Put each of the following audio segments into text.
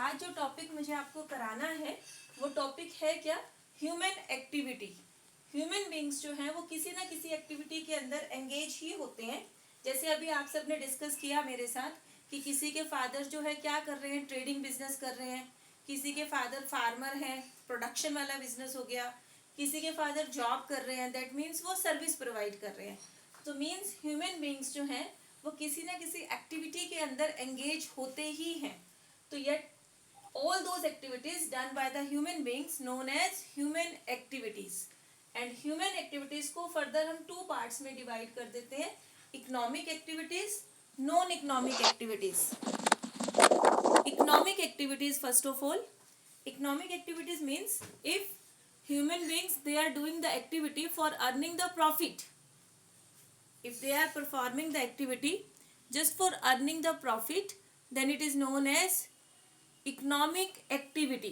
आज जो टॉपिक मुझे आपको कराना है वो टॉपिक है क्या, ह्यूमन एक्टिविटी। ह्यूमन बींग्स जो हैं वो किसी ना किसी एक्टिविटी के अंदर एंगेज ही होते हैं। जैसे अभी आप सब ने डिस्कस किया मेरे साथ कि किसी के फादर जो है क्या कर रहे हैं, ट्रेडिंग बिजनेस कर रहे हैं, किसी के फादर फार्मर हैं, प्रोडक्शन वाला बिजनेस हो गया, किसी के फादर जॉब कर रहे हैं, दैट मीन्स वो सर्विस प्रोवाइड कर रहे हैं। तो मीन्स ह्यूमन बींग्स जो हैं वो किसी ना किसी एक्टिविटी के अंदर एंगेज होते ही हैं। तो yet all those activities done by the human beings known as human activities, and human activities को further हम two parts में divide कर देते हैं, economic activities, non economic activities। economic activities, first of all, economic activities means if human beings they are doing the activity for earning the profit, if they are performing the activity just for earning the profit, then it is known as economic activity.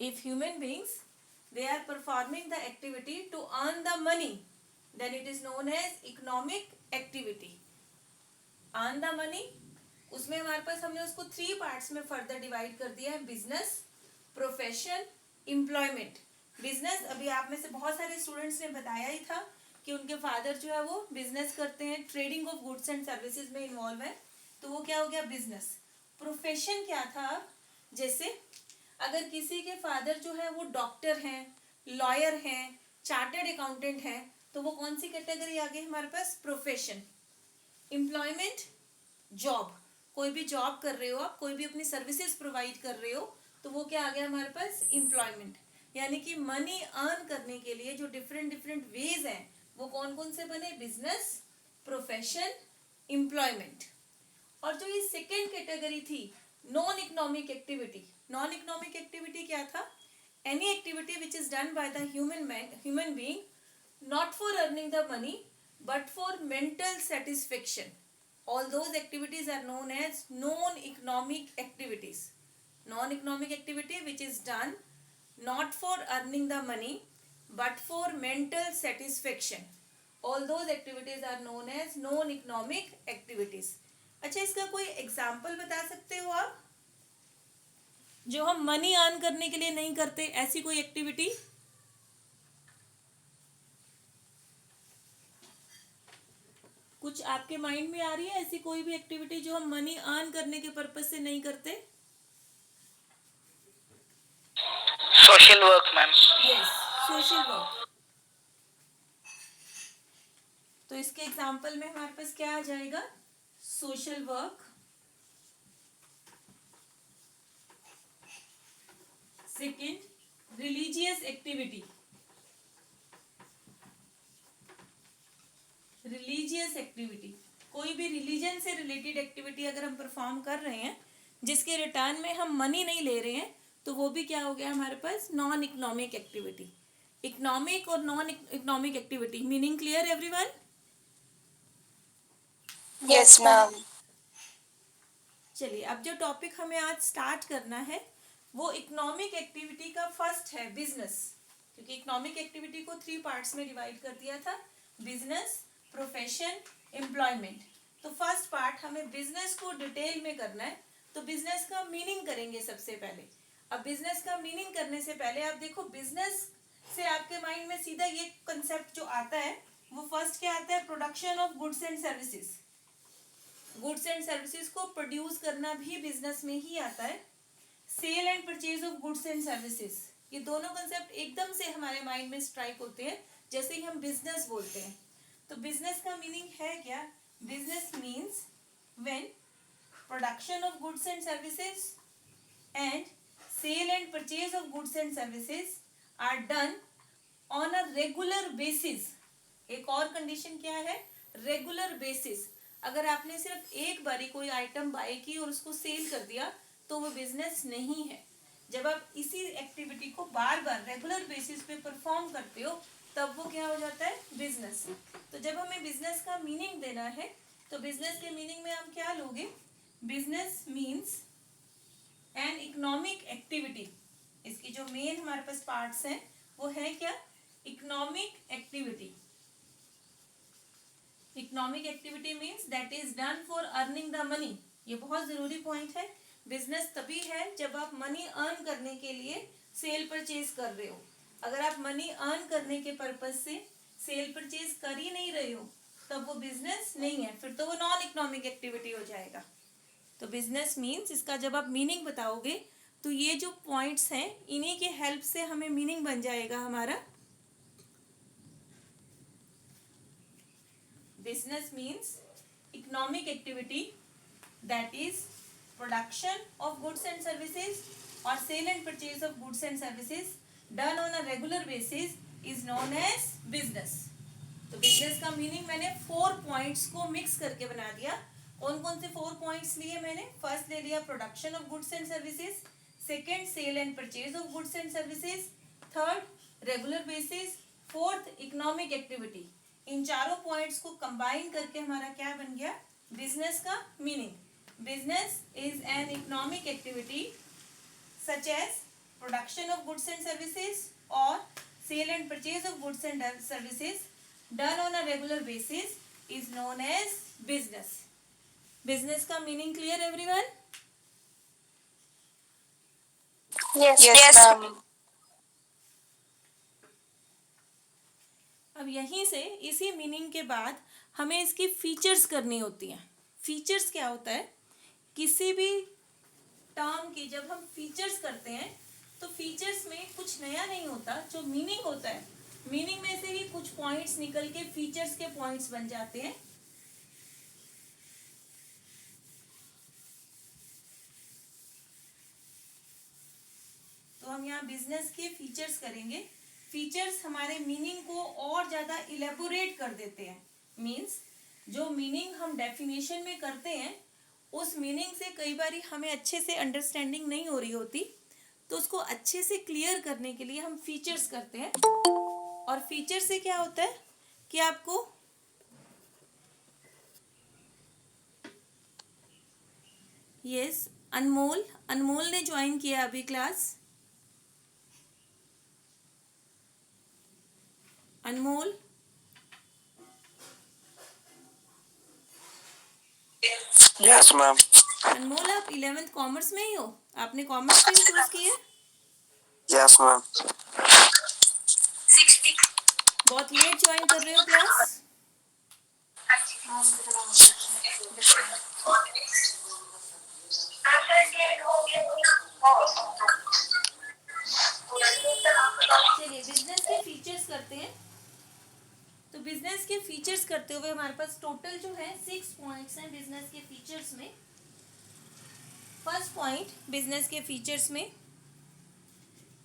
If human beings they are performing the activity to earn the money, then it is known as economic activity. earn the money, उसमें हमारे पास हमने उसको 3 parts में further divide कर दिया है, business, profession, employment. Business अभी आप में से बहुत सारे स्टूडेंट्स ने बताया ही था कि उनके फादर जो है वो बिजनेस करते हैं, trading of goods and services में इन्वॉल्व है, तो वो क्या हो गया, बिजनेस। प्रोफेशन क्या था, जैसे अगर किसी के फादर जो है वो डॉक्टर हैं, लॉयर हैं, चार्टर्ड अकाउंटेंट हैं, तो वो कौन सी कैटेगरी आ गई हमारे पास, प्रोफेशन। एम्प्लॉयमेंट, जॉब, कोई भी जॉब कर रहे हो आप, कोई भी अपनी सर्विसेज प्रोवाइड कर रहे हो, तो वो क्या आ गया हमारे पास, एम्प्लॉयमेंट। यानी कि मनी अर्न करने के लिए जो डिफरेंट डिफरेंट वेज हैं वो कौन कौन से बने, बिजनेस, प्रोफेशन, एम्प्लॉयमेंट। और जो ये सेकेंड कैटेगरी थी, non economic activity. Non economic activity क्या था, any activity which is done by the human being not for earning the money but for mental satisfaction. all those activities are known as non-economic activities. Non-economic activity which is done not for earning the money but for mental satisfaction, all those activities are known as non-economic activities. अच्छा, इसका कोई example बता सकते हो आप, जो हम money earn करने के लिए नहीं करते, ऐसी कोई एक्टिविटी? कुछ आपके माइंड में आ रही है ऐसी कोई भी एक्टिविटी जो हम मनी अर्न करने के पर्पज से नहीं करते? Social work ma'am. Yes, social work. तो इसके एग्जाम्पल में हमारे पास क्या आ जाएगा, social work. Second, religious activity. Religious activity, कोई भी रिलीजन से रिलेटेड एक्टिविटी अगर हम परफॉर्म कर रहे हैं जिसके रिटर्न में हम मनी नहीं ले रहे हैं, तो वो भी क्या हो गया हमारे पास, नॉन इकोनॉमिक एक्टिविटी। इकोनॉमिक और non economic activity, meaning clear everyone? Yes ma'am. चलिए, अब जो टॉपिक हमें आज स्टार्ट करना है वो इकोनॉमिक एक्टिविटी का फर्स्ट है, बिजनेस। क्योंकि इकोनॉमिक एक्टिविटी को 3 पार्ट्स में डिवाइड कर दिया था, बिजनेस, प्रोफेशन, एम्प्लॉयमेंट। तो फर्स्ट पार्ट हमें बिजनेस को डिटेल में करना है, तो बिजनेस का मीनिंग करेंगे सबसे पहले। अब बिजनेस का मीनिंग करने से पहले आप देखो, बिजनेस से आपके माइंड में सीधा ये कंसेप्ट जो आता है वो फर्स्ट क्या आता है, production of goods and services. Goods and services को प्रोड्यूस करना भी बिजनेस में ही आता है। Sale and purchase of goods and services, ये दोनों कंसेप्ट एकदम से हमारे माइंड में स्ट्राइक होते हैं जैसे ही हम बिजनेस बोलते हैं। तो बिजनेस का मीनिंग है क्या, business means when production of goods and services and sale and purchase of goods and services are done on a regular basis. एक और कंडीशन क्या है, रेगुलर बेसिस। अगर आपने सिर्फ एक बारी कोई आइटम बाय की और उसको सेल कर दिया तो वो बिजनेस नहीं है। जब आप इसी एक्टिविटी को बार बार रेगुलर बेसिस पे परफॉर्म करते हो तब वो क्या हो जाता है, बिजनेस। तो जब हमें बिजनेस का मीनिंग देना है तो बिजनेस के मीनिंग में हम क्या लोगे, business means an economic activity. इसकी जो मेन हमारे पास पार्ट्स हैं वो है क्या, economic activity. Economic activity means that is done for earning the money. ये बहुत जरूरी पॉइंट है बिजनेस तभी है जब आप मनी अर्न करने के लिए सेल परचेज कर रहे हो। अगर आप मनी अर्न करने के पर्पज से सेल परचेज कर ही नहीं रहे हो तब वो बिजनेस नहीं है, फिर तो वो नॉन इकोनॉमिक एक्टिविटी हो जाएगा। तो बिजनेस मीन्स, इसका जब आप मीनिंग बताओगे तो ये जो पॉइंट्स हैं इन्हीं के हेल्प से हमें मीनिंग बन जाएगा हमारा। Business means economic activity that is production of goods and services or sale and purchase of goods and services done on a regular basis is known as business। तो business का meaning मैंने 4 points को mix करके बना दिया। कौन कौन से 4 पॉइंट्स लिए मैंने? फर्स्ट ले लिया production of goods and services, second sale and purchase of goods and services, third regular basis, fourth economic activity. इन चारों पॉइंट्स को कंबाइन करके हमारा क्या बन गया? बिजनेस का meaning. Business is an economic activity such as production of goods and services or sale and purchase of goods and services done on a regular basis is known as business। Business का meaning clear everyone? Yes, ma'am. अब यहीं से इसी meaning के बाद हमें इसकी features करनी होती हैं। फीचर्स क्या होता है? किसी भी टर्म की जब हम फीचर्स करते हैं तो फीचर्स में कुछ नया नहीं होता, जो मीनिंग होता है मीनिंग में से ही कुछ पॉइंट्स निकल के फीचर्स के पॉइंट्स बन जाते हैं। तो हम यहाँ बिजनेस के फीचर्स करेंगे। फीचर्स हमारे मीनिंग को और ज्यादा इलेबोरेट कर देते हैं। मीन्स जो मीनिंग हम डेफिनेशन में करते हैं उस मीनिंग से कई बार हमें अच्छे से अंडरस्टैंडिंग नहीं हो रही होती, तो उसको अच्छे से क्लियर करने के लिए हम फीचर्स करते हैं। और फीचर से क्या होता है कि आपको यस अनमोल ने ज्वाइन किया अभी क्लास। अनमोल, Yes, ma'am. अनमोल आप 11th कॉमर्स में ही हो? आपने कॉमर्स स्ट्रीम चूज की है? Yes, ma'am. बहुत लेट ज्वाइन कर रहे हो क्लास। चलिए बिजनेस के फीचर्स करते हैं। तो बिजनेस के फीचर्स करते हुए हमारे पास टोटल जो है 6 पॉइंट्स हैं बिजनेस के फीचर्स में। फर्स्ट पॉइंट बिजनेस के फीचर्स में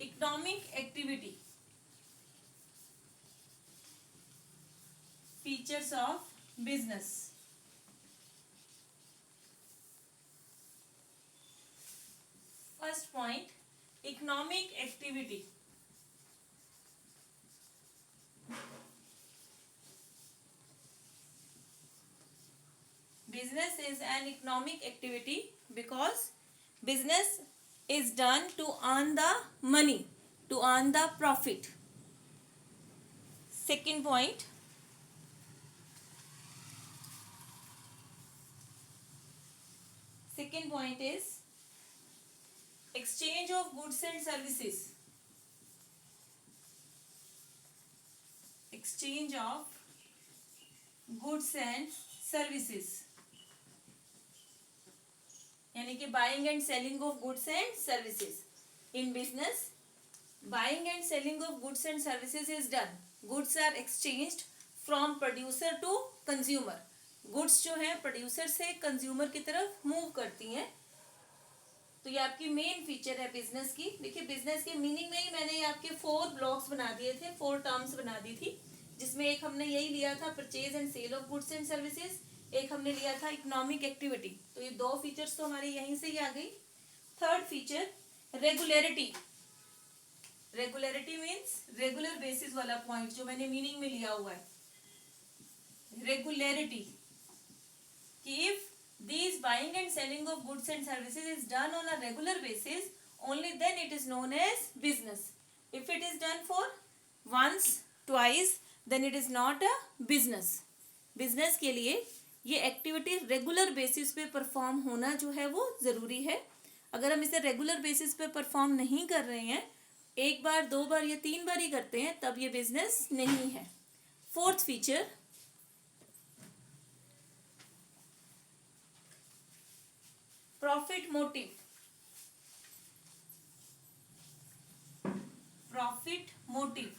economic activity. Features of business. First point economic activity. Business is an economic activity because business is done to earn the money, to earn the profit. Second point, is exchange of goods and services. Exchange of goods and services. यानी कि buying and selling of goods and services. In business buying and selling of goods and services is done. Goods are exchanged from producer to consumer. Goods जो है producer से consumer की तरफ move करती हैं। तो ये आपकी मेन फीचर है बिजनेस की। देखिए बिजनेस के मीनिंग में ही मैंने आपके 4 ब्लॉक्स बना दिए थे, 4 टर्म्स बना दी थी, जिसमें एक हमने यही लिया था purchase and sale of goods and services, एक हमने लिया था इकोनॉमिक एक्टिविटी। तो ये 2 फीचर्स तो हमारे यहीं से ही आ गई। Third feature regularity. Regularity means regular basis वाला पॉइंट जो मैंने मीनिंग में लिया हुआ है। रेगुलरिटी कि if these buying and selling of goods and services is done on a regular basis, only then it is known as business. If it is done for once, twice, then it is not a business. Business के लिए ये activity regular basis पे perform होना जो है वो जरूरी है। अगर हम इसे रेगुलर बेसिस पे परफॉर्म नहीं कर रहे हैं, एक बार, 2 बार या 3 बार ही करते हैं, तब ये बिजनेस नहीं है. Fourth feature, profit motive. Profit motive.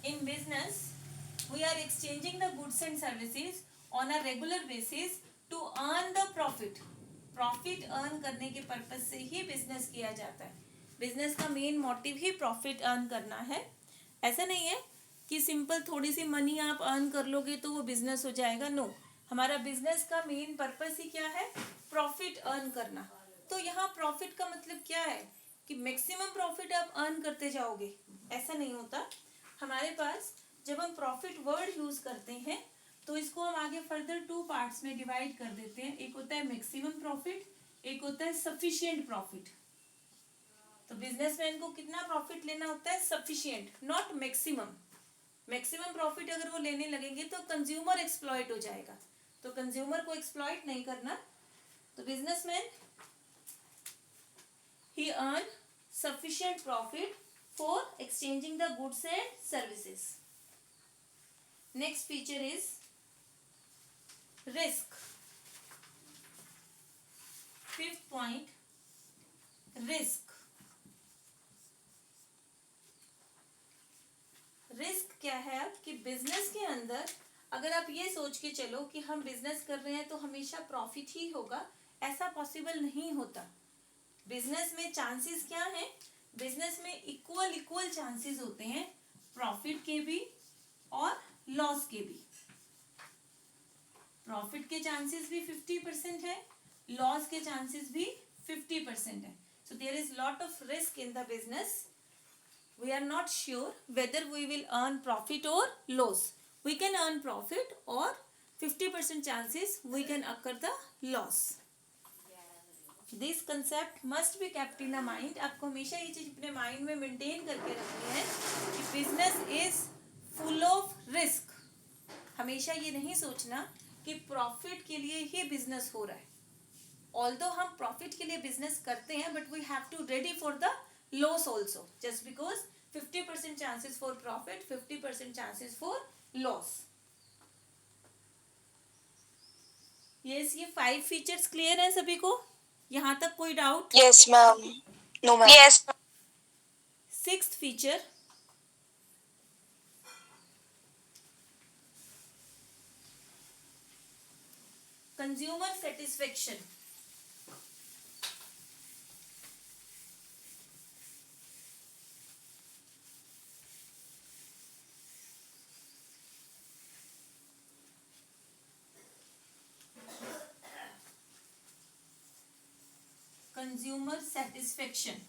In business, we are exchanging the goods and services on a regular basis to earn the profit. Profit earn करने के पर्पज से ही बिजनेस किया जाता है. बिजनेस का मेन मोटिव ही profit earn करना है. ऐसा नहीं है कि सिंपल थोड़ी सी मनी आप अर्न कर लोगे तो वो बिजनेस हो जाएगा. नो, हमारा बिजनेस का मेन पर्पज ही क्या है? प्रॉफिट अर्न करना. तो यहाँ प्रॉफिट का मतलब क्या है कि मैक्सिमम प्रॉफिट आप अर्न करते जाओगे, ऐसा नहीं होता. हमारे पास जब हम प्रॉफिट वर्ड यूज करते हैं तो इसको हम आगे फर्दर 2 पार्ट्स में डिवाइड कर देते हैं. एक होता है मैक्सिमम प्रॉफिट, एक होता है सफिशिएंट प्रॉफिट. तो बिजनेसमैन को कितना प्रॉफिट लेना होता है? Sufficient, not maximum. Maximum profit अगर वो लेने लगेंगे तो कंज्यूमर एक्सप्लॉइट हो जाएगा. तो कंज्यूमर को एक्सप्लॉइट नहीं करना. तो businessman he earn sufficient profit for exchanging the goods and services. Next feature is risk. Fifth point, risk. Risk क्या है कि बिजनेस के अंदर अगर आप ये सोच के चलो कि हम बिजनेस कर रहे हैं तो हमेशा प्रॉफिट ही होगा, ऐसा पॉसिबल नहीं होता. बिजनेस में चांसेस क्या हैं? बिजनेस में इक्वल चांसेस होते हैं, प्रॉफिट के भी और लॉस के भी. प्रॉफिट के चांसेस भी 50% है, लॉस के चांसेस भी 50% है. So there is lot of risk in the business. We are not sure whether we will earn profit or loss. We can earn profit or 50% chances we can occur the loss. This concept must be kept in the mind. आपको हमेशा ये चीज अपने mind में maintain करके रखनी है कि business is full of risk. हमेशा ये नहीं सोचना कि प्रॉफिट के लिए ही बिजनेस हो रहा है. ऑल्दो हम प्रॉफिट के लिए बिजनेस करते हैं, but we have to ready for the loss also, just because 50% chances for profit, 50% chances for loss. Yes, ये 5 features clear है सभी को? यहाँ तक कोई doubt? Yes, ma'am. No, ma'am. Yes. 6th feature, consumer satisfaction. Consumer satisfaction.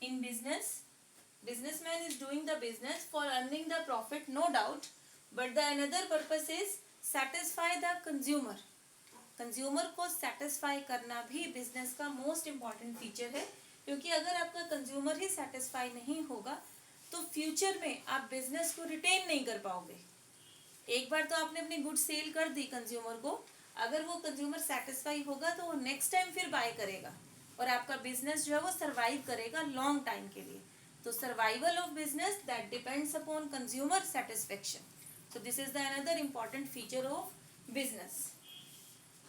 In business, businessman is doing the business for earning the profit, no doubt, but the another purpose is satisfy the consumer. Consumer को satisfy करना भी business का most important feature है, क्योंकि अगर आपका consumer ही satisfy नहीं होगा तो फ्यूचर में आप बिजनेस को रिटेन नहीं कर पाओगे. एक बार तो आपने अपनी गुड सेल कर दी कंज्यूमर को, अगर वो कंज्यूमर सेटिस्फाई होगा तो वो नेक्स्ट टाइम फिर बाय करेगा और आपका बिजनेस जो है वो सर्वाइव करेगा लॉन्ग टाइम के लिए. तो survival of business that depends upon consumer satisfaction. So this is the another important feature of business.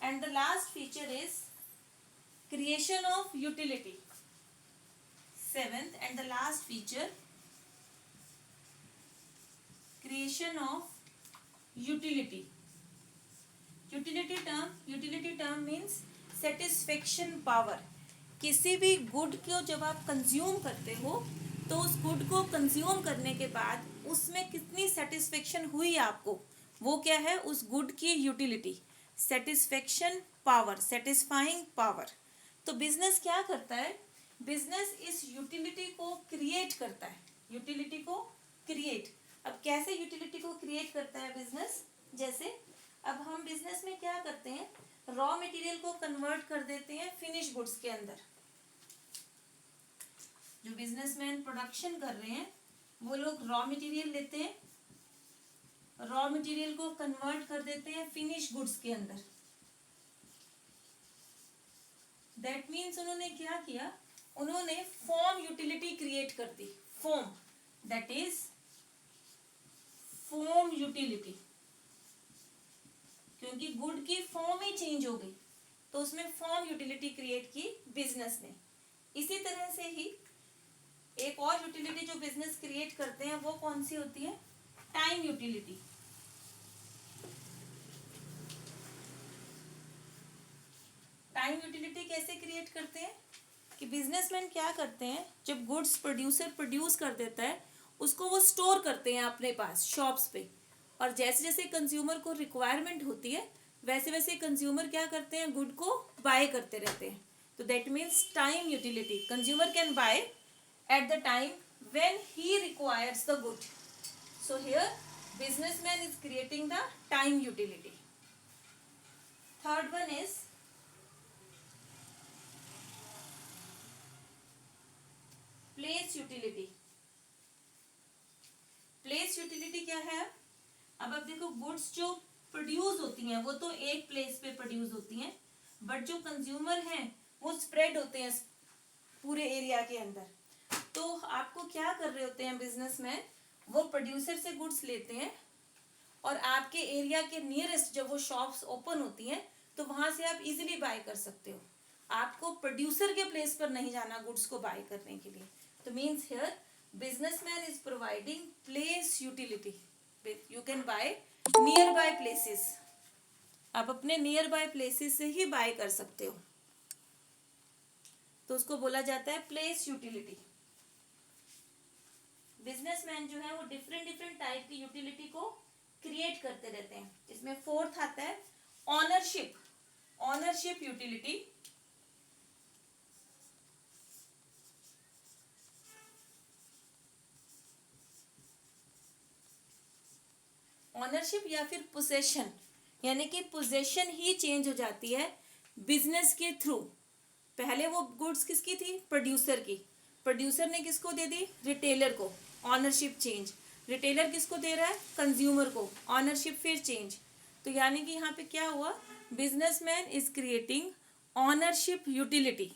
And the last feature is creation of utility. 7th and the last feature, creation of utility. Utility term means satisfaction power. किसी भी good को जब आप consume करते हो तो उस good को कंज्यूम करने के बाद उसमें कितनी सेटिस्फेक्शन हुई आपको, वो क्या है? उस गुड की utility. Satisfaction power, satisfying power. तो बिजनेस क्या करता है? बिजनेस इस यूटिलिटी को क्रिएट करता है. यूटिलिटी को क्रिएट. अब कैसे यूटिलिटी को क्रिएट करता है बिजनेस? जैसे अब हम बिजनेस में क्या करते हैं, रॉ मटेरियल को कन्वर्ट कर देते हैं फिनिश गुड्स के अंदर. जो बिजनेसमैन प्रोडक्शन कर रहे हैं वो लोग रॉ मटेरियल लेते हैं, रॉ मटेरियल को कन्वर्ट कर देते हैं फिनिश गुड्स के अंदर। दैट मीन्स उन्होंने क्या किया, उन्होंने फॉर्म यूटिलिटी क्रिएट कर दी। Form, that is form utility, क्योंकि गुड की फॉर्म ही चेंज हो गई तो उसमें फॉर्म यूटिलिटी क्रिएट की बिजनेस ने। इसी तरह से ही एक और यूटिलिटी जो बिजनेस क्रिएट करते हैं वो कौन सी होती है, टाइम यूटिलिटी। टाइम यूटिलिटी कैसे क्रिएट करते हैं कि बिजनेसमैन क्या करते हैं, जब गुड्स प्रोड्यूसर प्रोड्यूस कर देता है उसको वो स्टोर करते हैं अपने पास शॉप्स पे, और जैसे जैसे कंज्यूमर को रिक्वायरमेंट होती है वैसे वैसे कंज्यूमर क्या करते हैं, गुड को बाय करते रहते हैं। तो that means time utility, consumer can by at the time when he requires the good. So here businessman is creating the time utility. Third one is place utility. place utility क्या है, अब देखो goods जो produce होती हैं वो तो एक प्लेस पे प्रोड्यूस होती हैं, बट जो कंज्यूमर हैं वो स्प्रेड होते हैं पूरे एरिया के अंदर। तो आपको क्या कर रहे होते हैं बिजनेसमैन, वो प्रोड्यूसर से गुड्स लेते हैं और आपके एरिया के नियरेस्ट जब वो शॉप्स ओपन होती हैं तो वहां से आप इजीली बाय कर सकते हो। आपको प्रोड्यूसर के प्लेस पर नहीं जाना गुड्स को बाय करने के लिए। तो means here businessman is providing place utility. You can buy near by places, आप अपने नियर बाय प्लेसेस से ही बाय कर सकते हो, तो उसको बोला जाता है प्लेस यूटिलिटी। बिजनेसमैन जो है वो डिफरेंट डिफरेंट टाइप की यूटिलिटी को क्रिएट करते रहते हैं। इसमें फोर्थ आता है ऑनरशिप, ऑनरशिप यूटिलिटी। ऑनरशिप या फिर पोजेशन, यानी कि पोजेशन ही चेंज हो जाती है बिजनेस के थ्रू। पहले वो गुड्स किसकी थी, प्रोड्यूसर की, प्रोड्यूसर ने किसको दे दी, रिटेलर को, ऑनरशिप चेंज। रिटेलर किसको दे रहा है, कंज्यूमर को, ऑनरशिप फिर चेंज। तो यानी कि यहाँ पे क्या हुआ, businessman is creating ownership utility.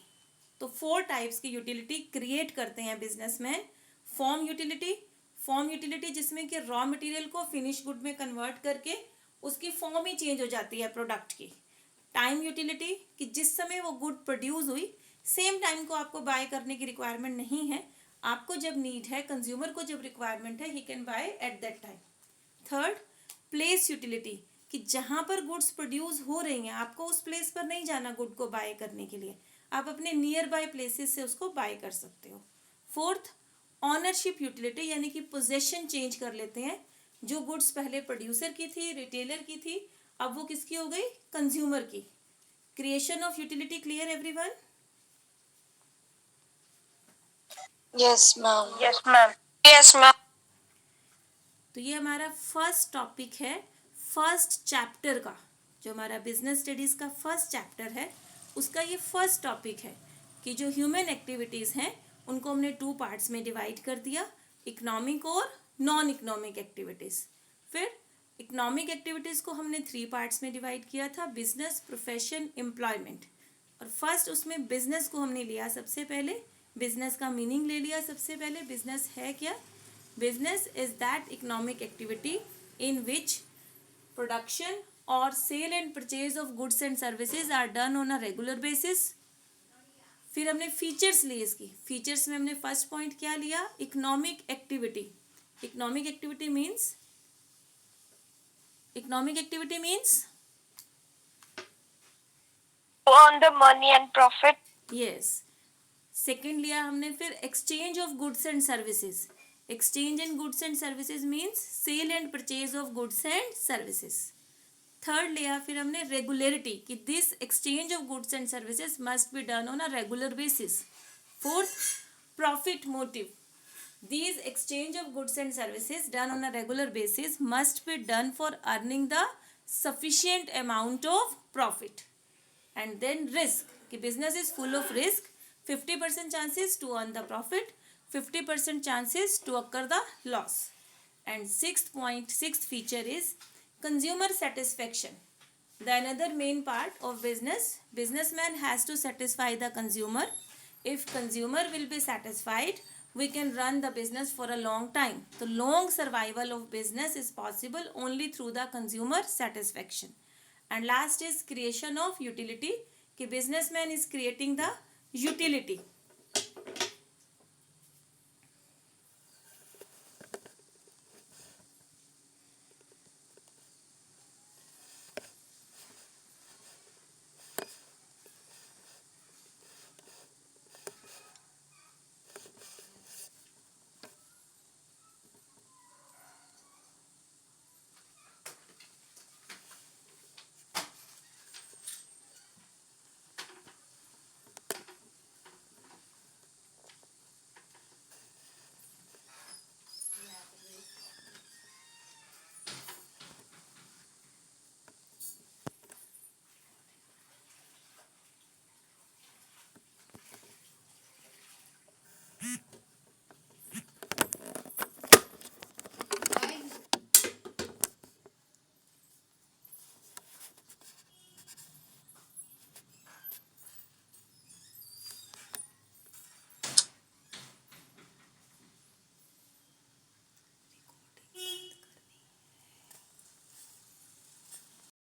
तो 4 टाइप्स की यूटिलिटी क्रिएट करते हैं businessman. Form utility, form utility जिसमें कि रॉ मटेरियल को फिनिश गुड में कन्वर्ट करके उसकी फॉर्म ही चेंज हो जाती है प्रोडक्ट की। टाइम यूटिलिटी कि जिस समय वो गुड प्रोड्यूस हुई सेम टाइम को आपको बाय करने की रिक्वायरमेंट नहीं है, आपको जब नीड है, कंज्यूमर को जब रिक्वायरमेंट है, he can by at that time. Third place utility कि जहां पर गुड्स प्रोड्यूस हो रही हैं आपको उस प्लेस पर नहीं जाना गुड को बाय करने के लिए, आप अपने नियर बाय प्लेसेस से उसको बाय कर सकते हो। फोर्थ ऑनरशिप यूटिलिटी यानी कि पोजेशन चेंज कर लेते हैं, जो गुड्स पहले प्रोड्यूसर की थी, रिटेलर की थी, अब वो किसकी हो गई, कंज्यूमर की। Creation of utility clear everyone? Yes, ma'am. Yes, ma'am. Yes, ma'am. तो ये हमारा फर्स्ट टॉपिक है फर्स्ट चैप्टर का, जो हमारा बिजनेस स्टडीज का फर्स्ट चैप्टर है उसका ये फर्स्ट टॉपिक है कि जो ह्यूमन एक्टिविटीज़ हैं उनको हमने 2 पार्ट्स में डिवाइड कर दिया, इकोनॉमिक और नॉन इकोनॉमिक एक्टिविटीज़। फिर इकोनॉमिक एक्टिविटीज़ को हमने 3 पार्ट्स में डिवाइड किया था, बिजनेस, प्रोफेशन, एम्प्लॉयमेंट। और फर्स्ट उसमें बिजनेस को हमने लिया सबसे पहले, बिजनेस का मीनिंग ले लिया सबसे पहले। बिजनेस है क्या, business is that economic activity in which production और sale and purchase of goods and services are done on a regular basis. फिर हमने फीचर्स लिए इसकी, फीचर्स में हमने फर्स्ट पॉइंट क्या लिया, economic activity. Economic activity means, economic activity means earn the money and profit. Yes. Second लिया हमने फिर exchange of goods and services. Exchange and goods and services means sale and purchase of goods and services. Third लिया फिर हमने regularity कि this exchange of goods and services must be done on a regular basis. Fourth profit motive, these exchange of goods and services done on a regular basis must be done for earning the sufficient amount of profit. And then risk कि business is full of risk, 50% chances to earn the profit, 50% chances to occur the loss. And sixth feature is consumer satisfaction. The another main part of businessman has to satisfy the consumer. If consumer will be satisfied, we can run the business for a long time. The long survival of business is possible only through the consumer satisfaction. And last is creation of utility. कि businessman is creating the utility.